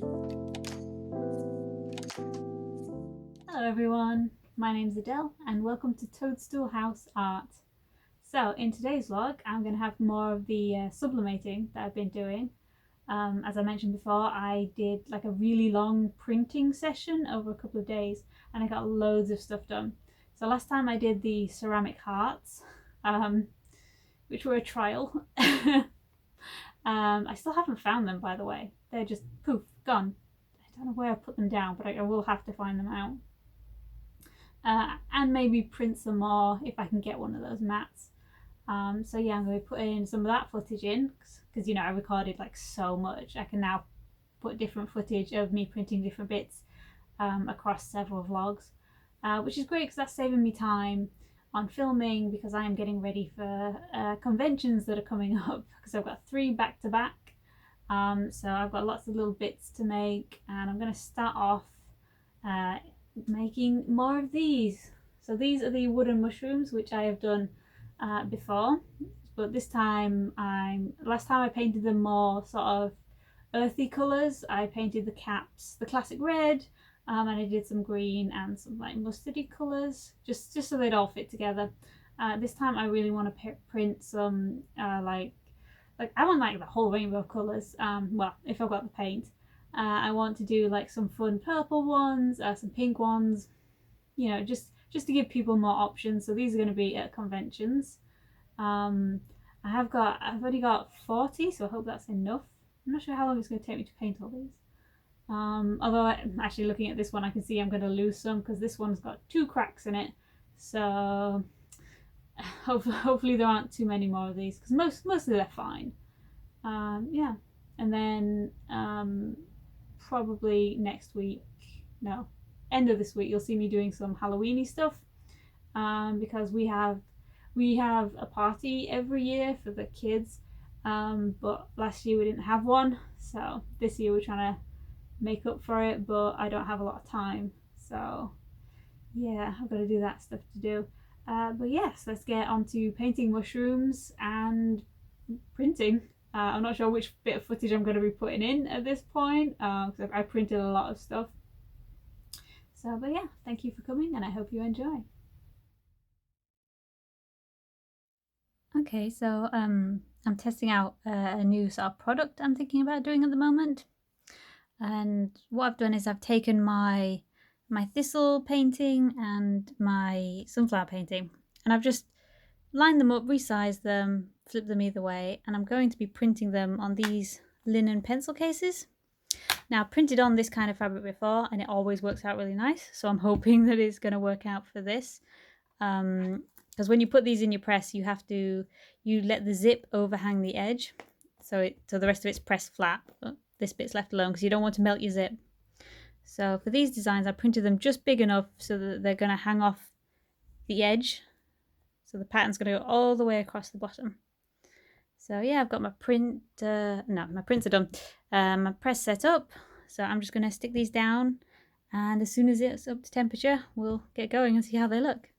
Hello everyone, my name's Adele and welcome to Toadstool House Art. So in today's vlog I'm going to have more of the sublimating that I've been doing. As I mentioned before, I did like a really long printing session over a couple of days and I got loads of stuff done. So last time I did the ceramic hearts, which were a trial. I still haven't found them, by the way. They're just poof, gone. I don't know where I put them down, but I will have to find them out. And maybe print some more if I can get one of those mats. So yeah, I'm going to be putting some of that footage in because you know I recorded like so much. I can now put different footage of me printing different bits across several vlogs, which is great because that's saving me time on filming because I am getting ready for conventions that are coming up because I've got 3 back to back. So I've got lots of little bits to make and I'm going to start off making more of these. So these are the wooden mushrooms which I have done before, but this time last time I painted them more sort of earthy colours. I painted the caps the classic red, and I did some green and some like mustardy colours just so they'd all fit together. This time I really want to print some like I want like the whole rainbow of colours. Well, if I've got the paint. I want to do like some fun purple ones, some pink ones, you know, just to give people more options. So these are going to be at conventions. I've already got 40, so I hope that's enough. I'm not sure how long it's going to take me to paint all these. Although I'm actually looking at this one, I can see I'm going to lose some because this one's got 2 cracks in it. So hopefully there aren't too many more of these because mostly they're fine. Yeah, and then probably next week, no, end of this week, you'll see me doing some Halloweeny stuff because we have a party every year for the kids, but last year we didn't have one, so this year we're trying to make up for it, but I don't have a lot of time, so yeah, I've got to do that stuff to do. But yes, let's get on to painting mushrooms and printing. I'm not sure which bit of footage I'm going to be putting in at this point because I printed a lot of stuff. So, but yeah, thank you for coming and I hope you enjoy. Okay, so I'm testing out a new sort of product I'm thinking about doing at the moment. And what I've done is I've taken my thistle painting and my sunflower painting and I've just lined them up, resized them, flip them either way, and I'm going to be printing them on these linen pencil cases. Now, I've printed on this kind of fabric before and it always works out really nice, so I'm hoping that it's going to work out for this. Because when you put these in your press, you let the zip overhang the edge, so the rest of it's pressed flat, but this bit's left alone because you don't want to melt your zip. So for these designs, I printed them just big enough so that they're going to hang off the edge. So the pattern's going to go all the way across the bottom. So yeah, I've got my prints are done. My press set up. So I'm just going to stick these down. And as soon as it's up to temperature, we'll get going and see how they look.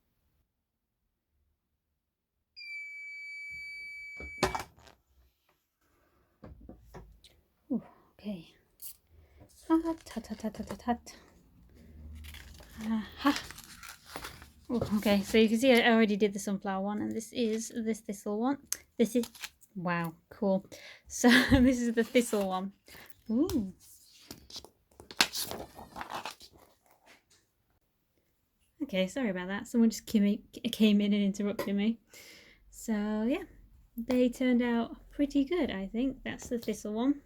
Ooh, okay. Ooh, okay, so you can see I already did the sunflower one, and this is this thistle one. This is, wow, cool. So this is the thistle one. Ooh. Okay, sorry about that. Someone just came in and interrupted me. So yeah, they turned out pretty good, I think. That's the thistle one.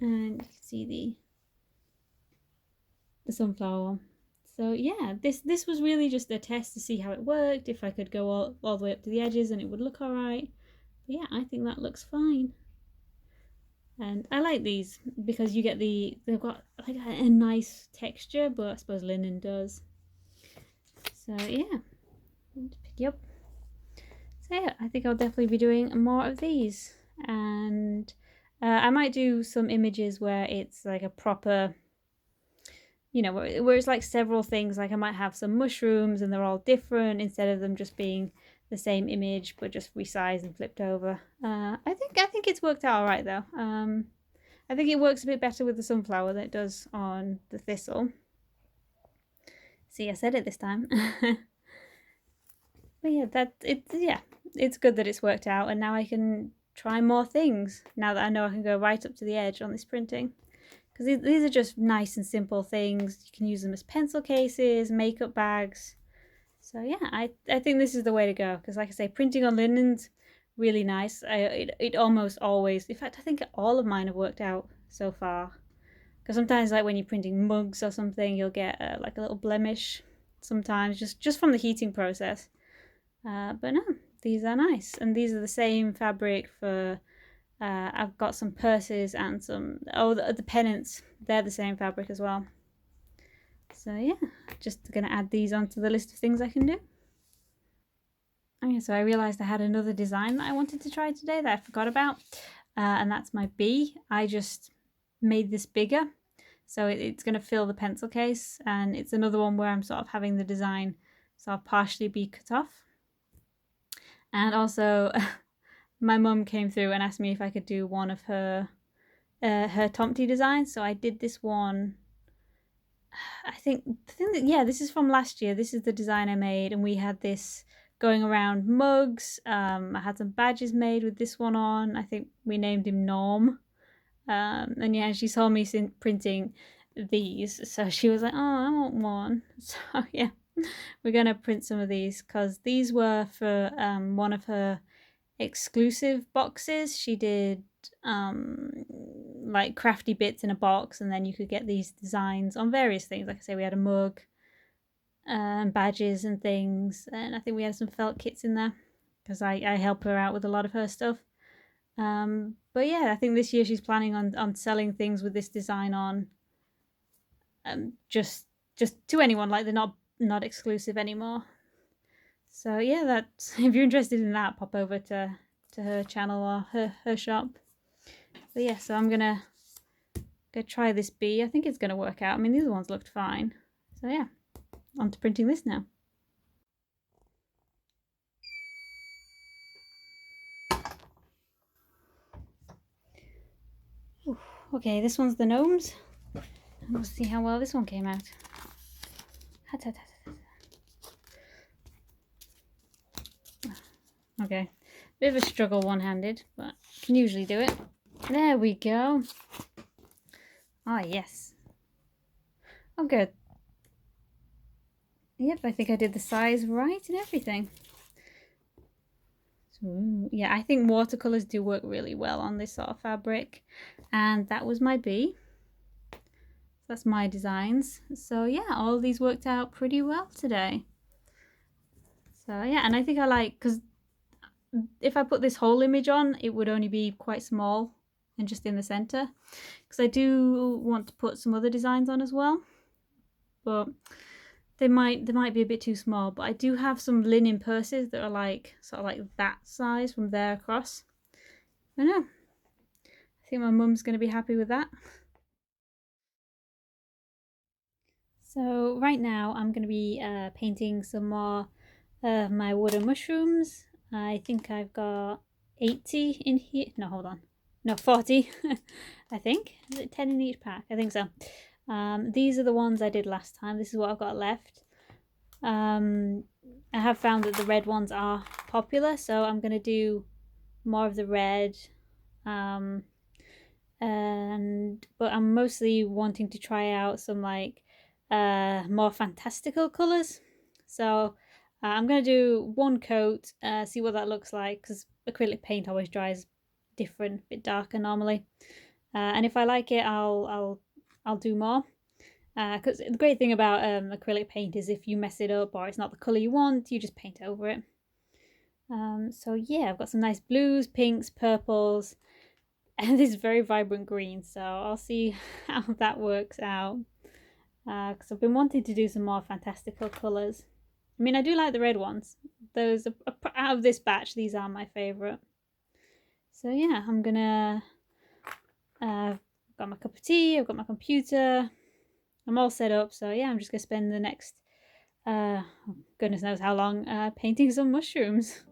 And you can see the sunflower one. So yeah, this was really just a test to see how it worked, if I could go all the way up to the edges and it would look alright. But yeah, I think that looks fine. And I like these because they've got like a nice texture, but I suppose linen does. So yeah, just pick you up. So yeah, I think I'll definitely be doing more of these. And I might do some images where it's like a proper, you know, where it's like several things. Like I might have some mushrooms and they're all different instead of them just being the same image but just resized and flipped over. I think it's worked out all right though. I think it works a bit better with the sunflower than it does on the thistle. See, I said it this time. But yeah, it's good that it's worked out, and now I can try more things now that I know I can go right up to the edge on this printing. Because these are just nice and simple things. You can use them as pencil cases, makeup bags. So yeah, I think this is the way to go. Because like I say, printing on linen's really nice. It almost always, in fact, I think all of mine have worked out so far. Because sometimes, like when you're printing mugs or something, you'll get like a little blemish sometimes just from the heating process. But no, these are nice, and these are the same fabric for. I've got some purses and some the pennants. They're the same fabric as well. So yeah, just gonna add these onto the list of things I can do. Okay, so I realised I had another design that I wanted to try today that I forgot about, and that's my bee. I just made this bigger, so it's going to fill the pencil case, and it's another one where I'm sort of having the design sort of partially be cut off. And also, my mum came through and asked me if I could do one of her Tomty designs, so I did this one. I think yeah, this is from last year. This is the design I made, and we had this going around mugs. I had some badges made with this one on. I think we named him Norm. And yeah, she saw me printing these, so she was like, "Oh, I want one." So yeah, we're gonna print some of these because these were for one of her exclusive boxes. She did like crafty bits in a box, and then you could get these designs on various things. Like I say, we had a mug and badges and things, and I think we had some felt kits in there because I help her out with a lot of her stuff. But yeah, I think this year she's planning on selling things with this design on, just to anyone, like they're not exclusive anymore. So yeah, that's if you're interested in that, pop over to her channel or her shop. But yeah, so I'm gonna go try this bee. I think it's gonna work out. I mean, the other ones looked fine. So yeah, on to printing this now. Ooh, okay, this one's the gnomes. We'll see how well this one came out. Okay, bit of a struggle one-handed, but can usually do it. There we go. Ah, yes. Oh, good. Yep, I think I did the size right and everything. So, yeah, I think watercolors do work really well on this sort of fabric. And that was my bee. That's my designs. So yeah, all of these worked out pretty well today. So yeah, and I think I like, because if I put this whole image on, it would only be quite small and just in the center. Because I do want to put some other designs on as well. But they might be a bit too small. But I do have some linen purses that are like sort of like that size from there across. I know. I think my mum's going to be happy with that. So right now I'm going to be painting some more of my wooden mushrooms. I think I've got 80 in here. No, hold on. No, 40. I think. Is it 10 in each pack? I think so. These are the ones I did last time. This is what I've got left. I have found that the red ones are popular, so I'm going to do more of the red. But I'm mostly wanting to try out some like more fantastical colours. So I'm going to do one coat, see what that looks like, because acrylic paint always dries different, a bit darker normally. And if I like it, I'll do more. Because the great thing about acrylic paint is if you mess it up or it's not the colour you want, you just paint over it. So yeah, I've got some nice blues, pinks, purples, and this very vibrant green. So I'll see how that works out. Because I've been wanting to do some more fantastical colours. I mean, I do like the red ones. Those out of this batch, these are my favourite. So yeah, I'm gonna. I've got my cup of tea. I've got my computer. I'm all set up. So yeah, I'm just gonna spend the next, goodness knows how long, painting some mushrooms.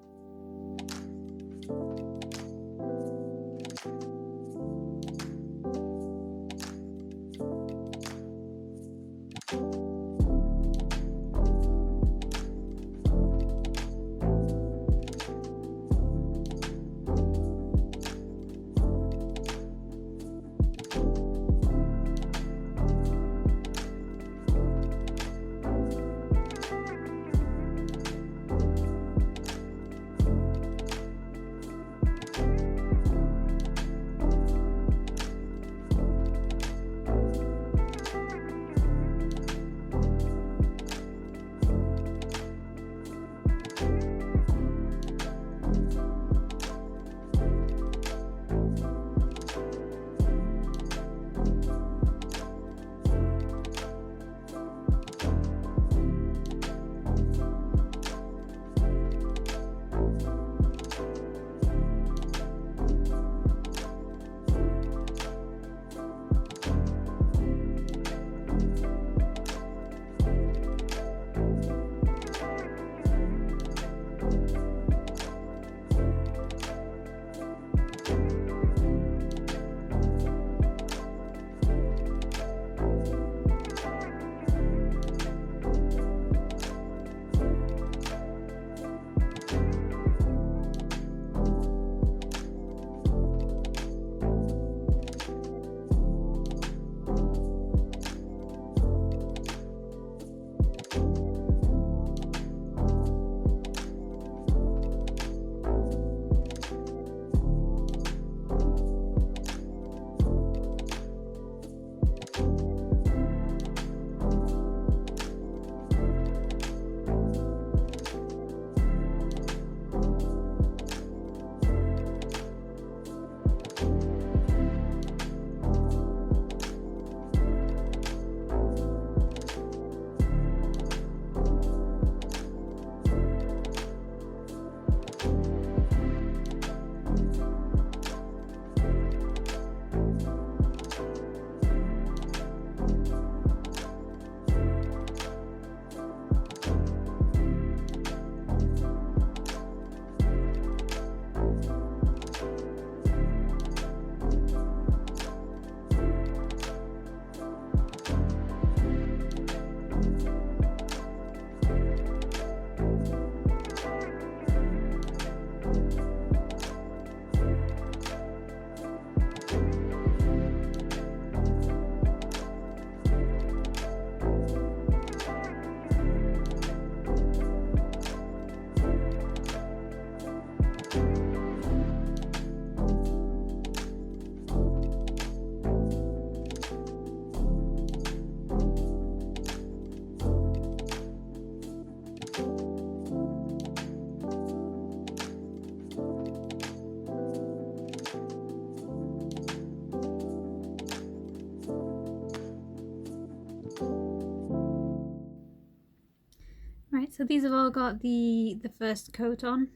So these have all got the first coat on.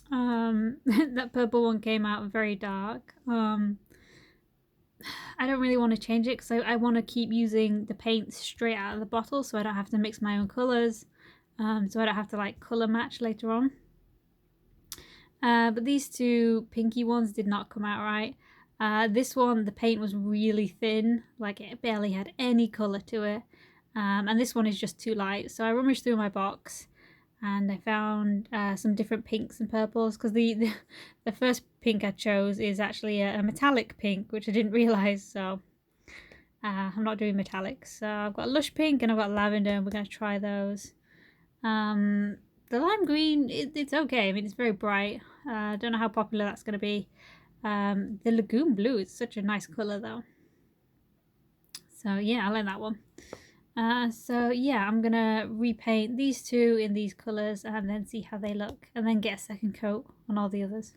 That purple one came out very dark. I don't really want to change it because I want to keep using the paint straight out of the bottle so I don't have to mix my own colours, so I don't have to like colour match later on. But these two pinky ones did not come out right. This one, the paint was really thin, like it barely had any colour to it. And this one is just too light. So I rummaged through my box and I found some different pinks and purples, because the first pink I chose is actually a metallic pink, which I didn't realise. So I'm not doing metallics. So I've got lush pink and I've got lavender, and we're going to try those. The lime green, it's okay. I mean, it's very bright. I don't know how popular that's going to be. The lagoon blue is such a nice colour though. So yeah, I like that one. So yeah, I'm going to repaint these two in these colours and then see how they look, and then get a second coat on all the others.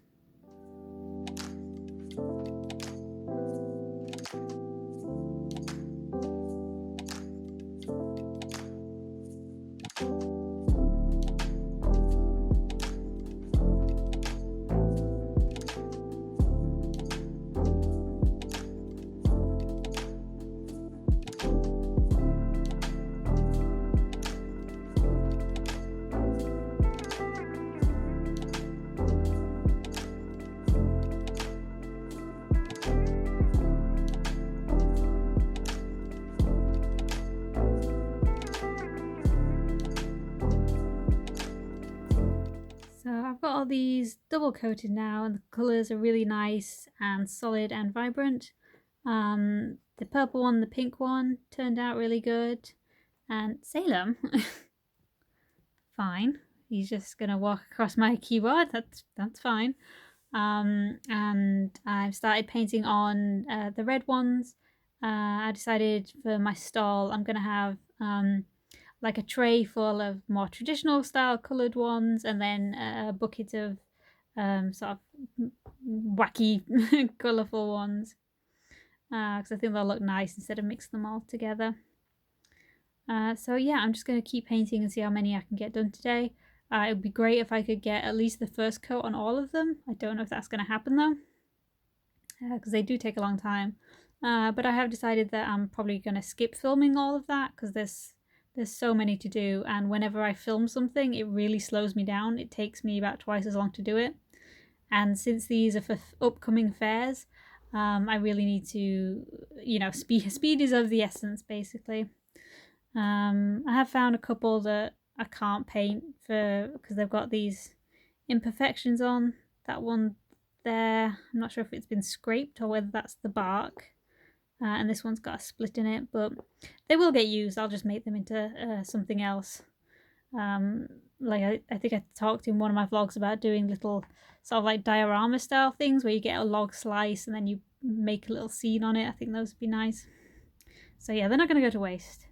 So I've got all these double coated now, and the colours are really nice and solid and vibrant. The purple one, the pink one turned out really good, and Salem, fine. He's just gonna walk across my keyboard. That's fine. And I've started painting on the red ones. I decided for my stall I'm gonna have like a tray full of more traditional style coloured ones, and then a bucket of sort of wacky colourful ones, because I think they'll look nice instead of mix them all together. So yeah, I'm just going to keep painting and see how many I can get done today. It would be great if I could get at least the first coat on all of them. I don't know if that's going to happen though, because they do take a long time. But I have decided that I'm probably going to skip filming all of that, because there's so many to do, and whenever I film something it really slows me down. It takes me about twice as long to do it, and since these are for upcoming fairs, I really need to, you know, speed is of the essence basically. I have found a couple that I can't paint for because they've got these imperfections on. That one there, I'm not sure if it's been scraped or whether that's the bark. And this one's got a split in it, but they will get used. I'll just make them into something else. Like I think I talked in one of my vlogs about doing little sort of like diorama style things where you get a log slice and then you make a little scene on it. I think those would be nice. So yeah, they're not going to go to waste.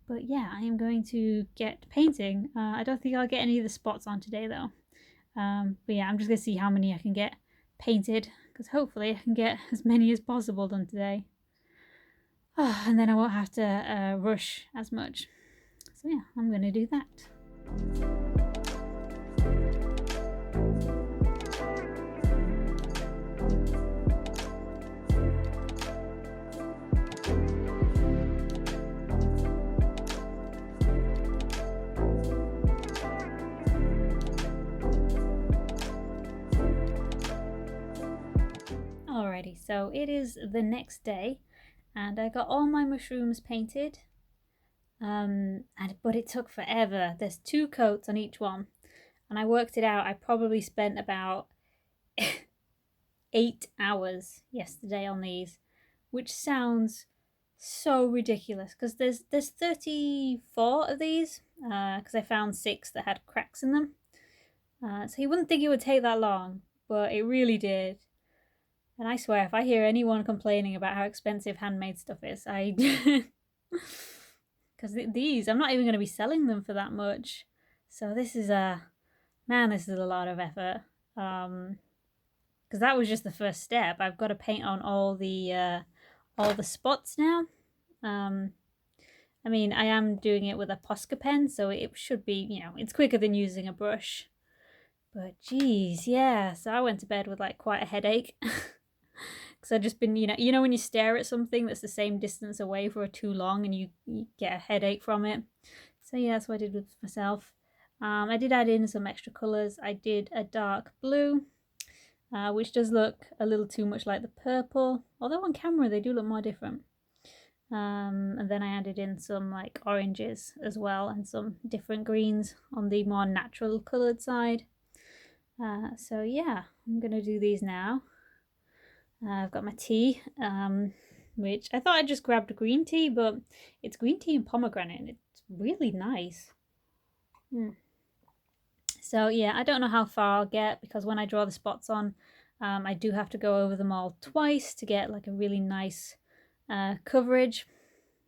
But yeah, I am going to get painting. I don't think I'll get any of the spots on today though. But yeah, I'm just going to see how many I can get painted, because hopefully I can get as many as possible done today. And then I won't have to rush as much. So yeah, I'm going to do that. Alrighty, so it is the next day, and I got all my mushrooms painted. But it took forever. There's 2 coats on each one, and I worked it out. I probably spent about 8 hours yesterday on these, which sounds so ridiculous because there's 34 of these, because I found 6 that had cracks in them. So you wouldn't think it would take that long, but it really did. And I swear, if I hear anyone complaining about how expensive handmade stuff is, because these, I'm not even going to be selling them for that much. So this is a lot of effort. Because that was just the first step. I've got to paint on all the spots now. I mean, I am doing it with a Posca pen, so it should be, it's quicker than using a brush. But geez, yeah, so I went to bed with like quite a headache. Because I've just been, when you stare at something that's the same distance away for too long and you get a headache from it. So yeah, that's what I did with myself. I did add in some extra colours. I did a dark blue, which does look a little too much like the purple. Although on camera they do look more different. And then I added in some like oranges as well and some different greens on the more natural coloured side. So yeah, I'm going to do these now. I've got my tea, which I thought I just grabbed green tea, but it's green tea and pomegranate and it's really nice. So yeah, I don't know how far I'll get because when I draw the spots on, I do have to go over them all twice to get like a really nice coverage.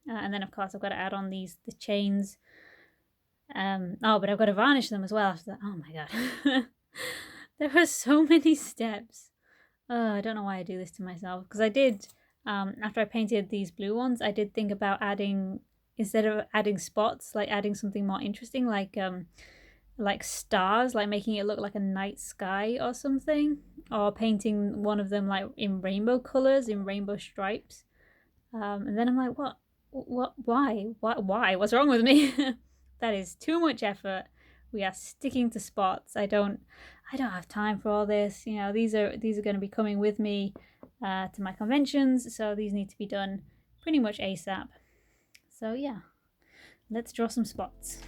And then of course I've got to add on the chains. Oh, but I've got to varnish them as well after that. Oh my god. There are so many steps. I don't know why I do this to myself. Because I did, after I painted these blue ones, I did think about adding, instead of adding spots, like adding something more interesting, like stars, like making it look like a night sky or something. Or painting one of them like in rainbow colours, in rainbow stripes. And then I'm like, why? What's wrong with me? That is too much effort. We are sticking to spots. I don't have time for all this. These are going to be coming with me to my conventions, so these need to be done pretty much ASAP. So yeah, let's draw some spots.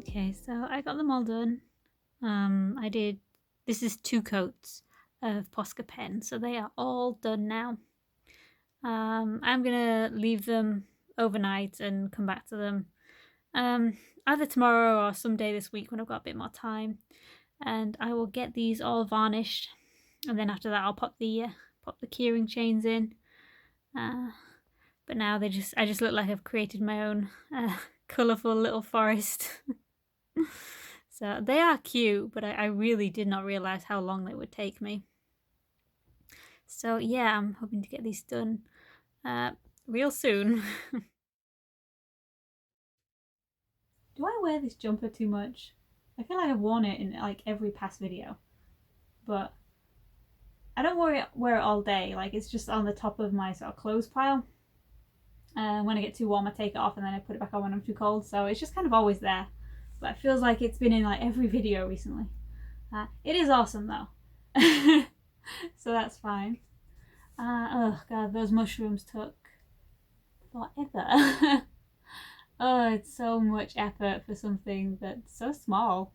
Okay, so I got them all done. This is 2 coats of Posca pen, so they are all done now. I'm gonna leave them overnight and come back to them either tomorrow or someday this week when I've got a bit more time, and I will get these all varnished, and then after that I'll pop the keyring chains in. But now I just look like I've created my own colourful little forest. So they are cute, but I really did not realise how long they would take me. So yeah, I'm hoping to get these done real soon. Do I wear this jumper too much? I feel like I've worn it in like every past video, but I don't wear it all day. Like it's just on the top of my sort of clothes pile. When I get too warm I take it off and then I put it back on when I'm too cold, so it's just kind of always there. But it feels like it's been in like every video recently. It is awesome though. So that's fine. Oh god, those mushrooms took forever. Oh, it's so much effort for something that's so small,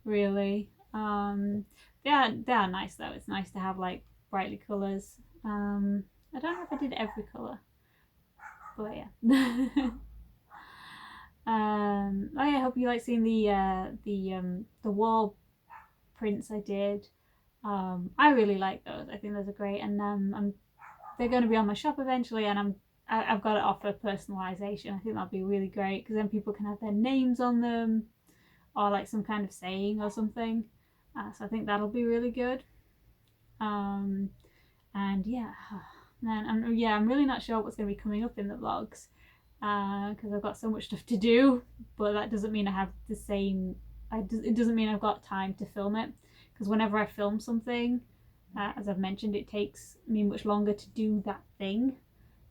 really. They are nice though. It's nice to have like brightly colours. I don't know if I did every colour, but yeah. Oh yeah, I hope you like seeing the wall prints I did. I really like those. I think those are great, and they're going to be on my shop eventually, and I've got it off for personalisation. I think that'll be really great because then people can have their names on them or like some kind of saying or something. So I think that'll be really good. And yeah, man, I'm really not sure what's going to be coming up in the vlogs because I've got so much stuff to do, but that doesn't mean I have the same. It doesn't mean I've got time to film it, because whenever I film something, as I've mentioned, it takes me much longer to do that thing.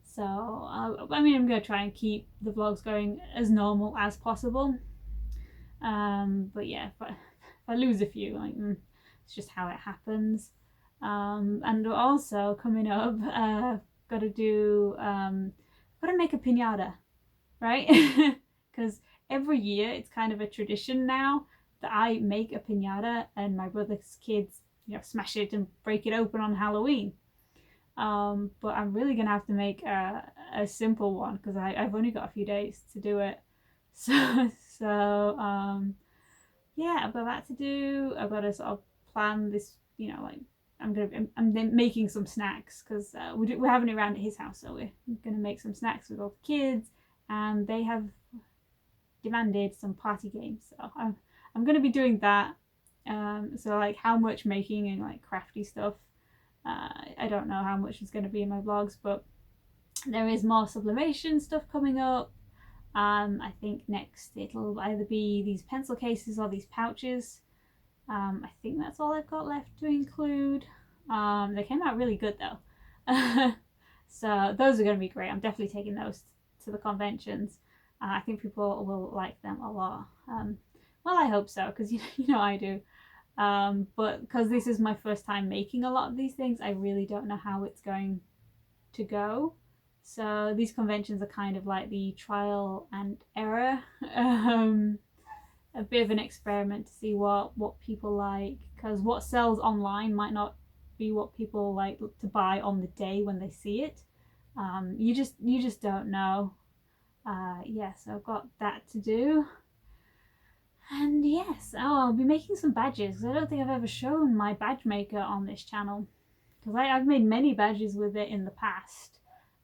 So I mean, I'm going to try and keep the vlogs going as normal as possible. But yeah, if I lose a few, like it's just how it happens. And also coming up, got to make a piñata, right? Because every year it's kind of a tradition now that I make a piñata and my brother's kids, smash it and break it open on Halloween. But I'm really gonna have to make a simple one because I've only got a few days to do it. So yeah, I've got that to do. I've got to sort of plan this, like I'm making some snacks because we're having it around at his house, so we're gonna make some snacks with all the kids, and they have demanded some party games, so I'm gonna be doing that. So like how much making and like crafty stuff, I don't know how much is going to be in my vlogs, but there is more sublimation stuff coming up. I think next it'll either be these pencil cases or these pouches. I think that's all I've got left to include. They came out really good though. So those are going to be great. I'm definitely taking those to the conventions. I think people will like them a lot. Well, I hope so, because I do. But because this is my first time making a lot of these things, I really don't know how it's going to go. So these conventions are kind of like the trial and error, a bit of an experiment to see what people like, because what sells online might not be what people like to buy on the day when they see it. You just don't know. Yeah, so I've got that to do. And yes, I'll be making some badges, because I don't think I've ever shown my badge maker on this channel, because I've made many badges with it in the past.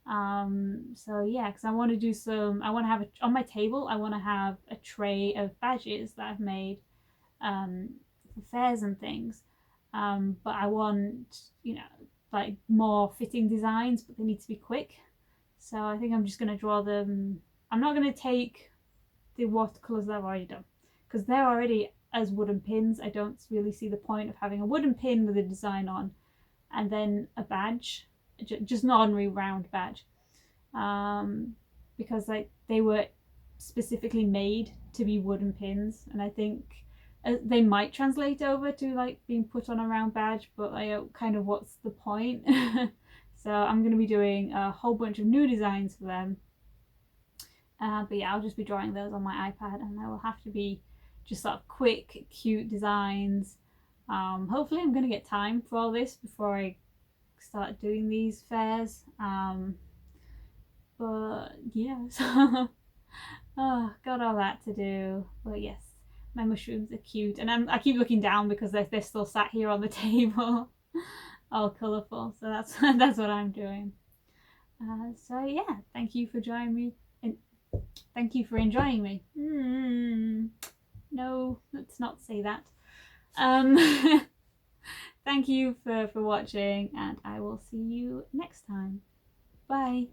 So yeah, because I want to do I want to have on my table, I want to have a tray of badges that I've made for fairs and things. But I want, like more fitting designs, but they need to be quick. So I think I'm just going to draw them. I'm not going to take the watercolours that I've already done, because they're already as wooden pins. I don't really see the point of having a wooden pin with a design on and then a badge, just an ordinary round badge, because like they were specifically made to be wooden pins, and I think they might translate over to like being put on a round badge, but like kind of what's the point? So I'm going to be doing a whole bunch of new designs for them. But yeah, I'll just be drawing those on my iPad, and they will have to be just sort of quick, cute designs. Hopefully I'm going to get time for all this before I start doing these fairs. But yeah, so oh, got all that to do. But yes, my mushrooms are cute, and I keep looking down because they're still sat here on the table, all colourful. So that's what I'm doing. So yeah, thank you for joining me. Thank you for enjoying me. No, let's not say that. Thank you for watching, and I will see you next time. Bye.